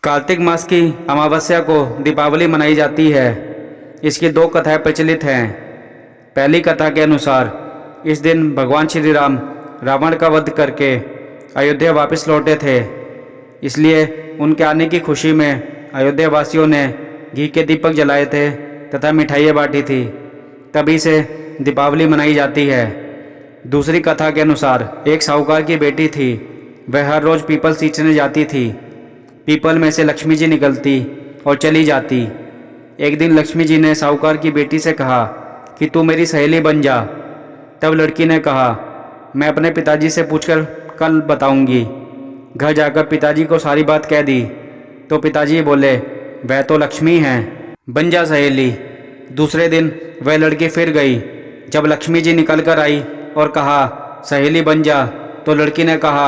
कार्तिक मास की अमावस्या को दीपावली मनाई जाती है। इसकी दो कथाएं प्रचलित हैं। पहली कथा के अनुसार इस दिन भगवान श्री राम रावण का वध करके अयोध्या वापस लौटे थे, इसलिए उनके आने की खुशी में अयोध्या वासियों ने घी के दीपक जलाए थे तथा मिठाइयाँ बांटी थी। तभी से दीपावली मनाई जाती है। दूसरी कथा के अनुसार एक साहूकार की बेटी थी। वह हर रोज़ पीपल सींचने जाती थी। पीपल में से लक्ष्मी जी निकलती और चली जाती। एक दिन लक्ष्मी जी ने साहूकार की बेटी से कहा कि तू मेरी सहेली बन जा। तब लड़की ने कहा, मैं अपने पिताजी से पूछकर कल बताऊंगी। घर जाकर पिताजी को सारी बात कह दी तो पिताजी बोले, वह तो लक्ष्मी हैं, बन जा सहेली। दूसरे दिन वह लड़की फिर गई। जब लक्ष्मी जी निकल कर आई और कहा सहेली बन जा, तो लड़की ने कहा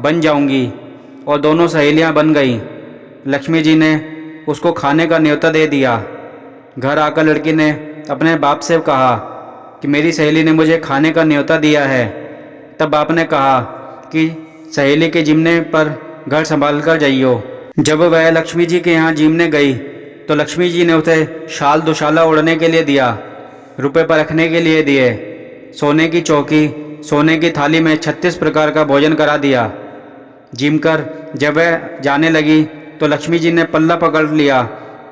बन जाऊंगी, और दोनों सहेलियां बन गईं। लक्ष्मी जी ने उसको खाने का न्योता दे दिया। घर आकर लड़की ने अपने बाप से कहा कि मेरी सहेली ने मुझे खाने का न्योता दिया है। तब बाप ने कहा कि सहेली के जिमने पर घर संभाल कर जाइयो। जब वह लक्ष्मी जी के यहाँ जिमने गई तो लक्ष्मी जी ने उसे शाल दुशाला ओढ़ने के लिए दिया, रुपए पर रखने के लिए दिए, सोने की चौकी, सोने की थाली में 36 प्रकार का भोजन करा दिया। जिम कर जब वह जाने लगी तो लक्ष्मी जी ने पल्ला पकड़ लिया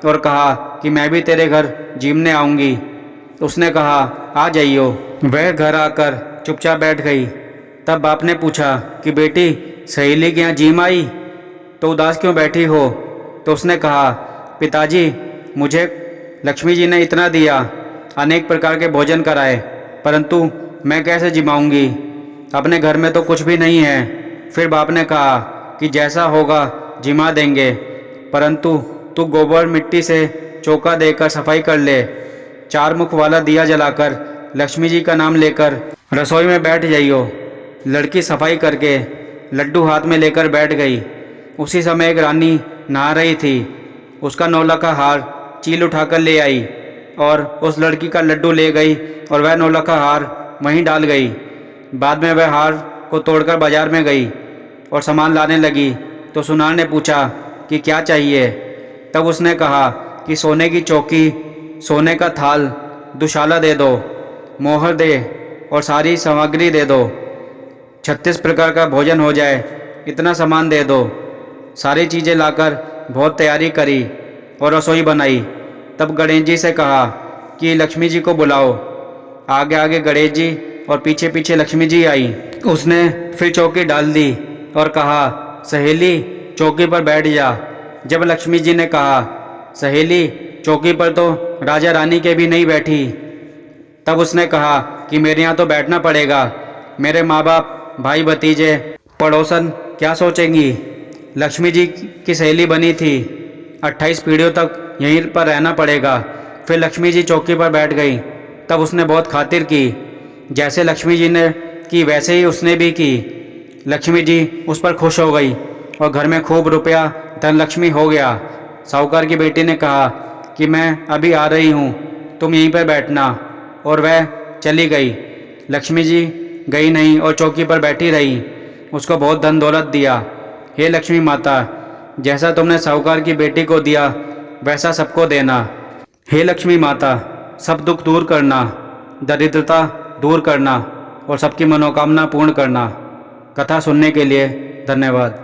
और कहा कि मैं भी तेरे घर जिमने आऊँगी। उसने कहा आ जाइयो। वह घर आकर चुपचाप बैठ गई। तब बाप ने पूछा कि बेटी सहेली के यहाँ जिम आई तो उदास क्यों बैठी हो? तो उसने कहा पिताजी मुझे लक्ष्मी जी ने इतना दिया, अनेक प्रकार के भोजन कराए, परंतु मैं कैसे जिमाऊंगी? अपने घर में तो कुछ भी नहीं है। फिर बाप ने कहा कि जैसा होगा जिमा देंगे, परंतु तू गोबर मिट्टी से चौका देकर सफाई कर ले। 4 मुख वाला दिया जलाकर लक्ष्मी जी का नाम लेकर रसोई में बैठ जाइयो। लड़की सफाई करके लड्डू हाथ में लेकर बैठ गई। उसी समय एक रानी नहा रही थी। उसका 9 लाखा हार चील उठाकर ले आई और उस लड़की का लड्डू ले गई और वह 9 लाखा हार वहीं डाल गई। बाद में वह हार को तोड़कर बाजार में गई और सामान लाने लगी तो सुनार ने पूछा कि क्या चाहिए? तब उसने कहा कि सोने की चौकी, सोने का थाल, दुशाला दे दो, मोहर दे और सारी सामग्री दे दो। 36 प्रकार का भोजन हो जाए, इतना सामान दे दो। सारी चीज़ें लाकर बहुत तैयारी करी और रसोई बनाई। तब गणेश जी से कहा कि लक्ष्मी जी को बुलाओ। आगे आगे गणेश जी और पीछे पीछे लक्ष्मी जी आई। उसने फिर चौकी डाल दी और कहा सहेली चौकी पर बैठ जा। जब लक्ष्मी जी ने कहा सहेली चौकी पर तो राजा रानी के भी नहीं बैठी, तब उसने कहा कि मेरे यहाँ तो बैठना पड़ेगा। मेरे माँ बाप, भाई भतीजे, पड़ोसन क्या सोचेंगी? लक्ष्मी जी की सहेली बनी थी, 28 पीढ़ियों तक यहीं पर रहना पड़ेगा। फिर लक्ष्मी जी चौकी पर बैठ गई। तब उसने बहुत खातिर की। जैसे लक्ष्मी जी ने की वैसे ही उसने भी की। लक्ष्मी जी उस पर खुश हो गई और घर में खूब रुपया धन लक्ष्मी हो गया। साहूकार की बेटी ने कहा कि मैं अभी आ रही हूँ, तुम यहीं पर बैठना, और वह चली गई। लक्ष्मी जी गई नहीं और चौकी पर बैठी रही। उसको बहुत धन दौलत दिया। हे लक्ष्मी माता, जैसा तुमने साहूकार की बेटी को दिया वैसा सबको देना। हे लक्ष्मी माता, सब दुख दूर करना, दरिद्रता दूर करना और सबकी मनोकामना पूर्ण करना। कथा सुनने के लिए धन्यवाद।